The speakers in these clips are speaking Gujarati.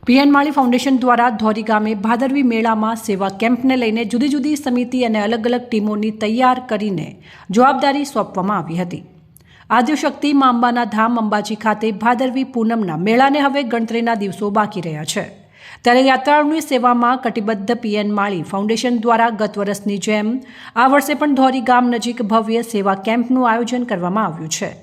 પીએન માળી ફાઉન્ડેશન દ્વારા ધોરી ગામે ભાદરવી મેળામાં સેવા કેમ્પને લઈને જુદી જુદી સમિતિ અને અલગ અલગ ટીમોની તૈયાર કરીને જવાબદારી સોંપવામાં આવી હતી। આદ્યશક્તિ મા અંબાના ધામ અંબાજી ખાતે ભાદરવી પૂનમના મેળાને હવે ગણતરીના દિવસો બાકી રહ્યા છે, ત્યારે યાત્રાળુની સેવામાં કટિબદ્ધ પીએન માળી ફાઉન્ડેશન દ્વારા ગત વર્ષની જેમ આ વર્ષે પણ ધોરી ગામ નજીક ભવ્ય સેવા કેમ્પનું આયોજન કરવામાં આવ્યું છે।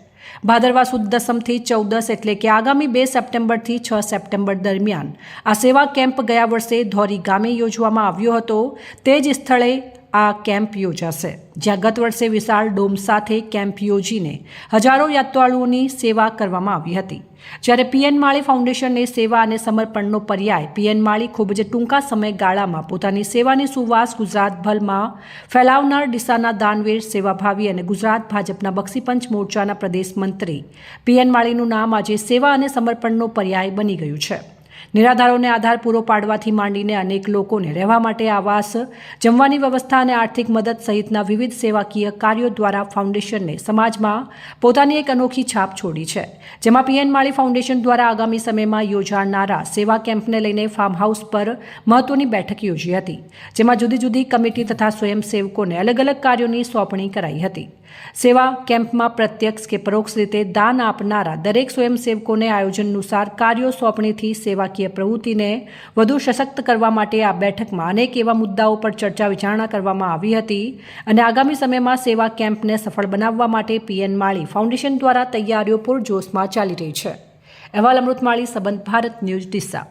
ભાદરવા સુદ દસમથી 14 એટલે કે આગામી 2 સપ્ટેમ્બરથી 6 સપ્ટેમ્બર દરમિયાન આ સેવા કેમ્પ ગયા વર્ષે ધોરી ગામે યોજવામાં આવ્યો હતો, તે જ સ્થળે આ કેમ્પ યોજાશે, જ્યાં ગત વર્ષે વિશાળ ડોમ સાથે કેમ્પ યોજીને હજારો યાત્રાળુઓની સેવા કરવામાં આવી હતી। જ્યારે પીએન માળી ફાઉન્ડેશનને સેવા અને સમર્પણનો પર્યાય પીએન માળી ખૂબ જ ટૂંકા સમયગાળામાં પોતાની સેવાની સુવાસ ગુજરાતભરમાં ફેલાવનાર ડીસાના દાનવીર, સેવાભાવી અને ગુજરાત ભાજપના બક્ષીપંચ મોરચાના પ્રદેશ મંત્રી પીએન માળીનું નામ આજે સેવા અને સમર્પણનો પર્યાય બની ગયું છે। નિરાધારોને આધાર પૂરો પાડવાથી માંડીને અનેક લોકોને રહેવા માટે આવાસ, જમવાની વ્યવસ્થા અને આર્થિક મદદ સહિતના વિવિધ સેવાકીય કાર્યો દ્વારા ફાઉન્ડેશનને સમાજમાં પોતાની એક અનોખી છાપ છોડી છે, જેમાં પીએન માળી ફાઉન્ડેશન દ્વારા આગામી સમયમાં યોજાનારા સેવા કેમ્પને લઈને ફાર્મ હાઉસ પર મહત્વની બેઠક યોજી હતી, જેમાં જુદી જુદી કમિટી તથા સ્વયંસેવકોને અલગ અલગ કાર્યોની સોંપણી કરાઈ હતી। સેવા કેમ્પમાં પ્રત્યક્ષ કે પરોક્ષ રીતે દાન આપનારા દરેક સ્વયંસેવકોને આયોજનાનુસાર કાર્યો સોંપણીથી સેવાકીય પ્રવૃત્તિને વધુ સશક્ત કરવા માટે આ બેઠકમાં અનેક એવા મુદ્દાઓ પર ચર્ચા વિચારણા કરવામાં આવી હતી અને આગામી સમયમાં સેવા કેમ્પને સફળ બનાવવા માટે પીએન માળી ફાઉન્ડેશન દ્વારા તૈયારીઓ પૂરજોશમાં ચાલી રહી છે। અહેવાલ અમૃત માળી, સંબંધ ભારત ન્યૂઝ, ડીસા।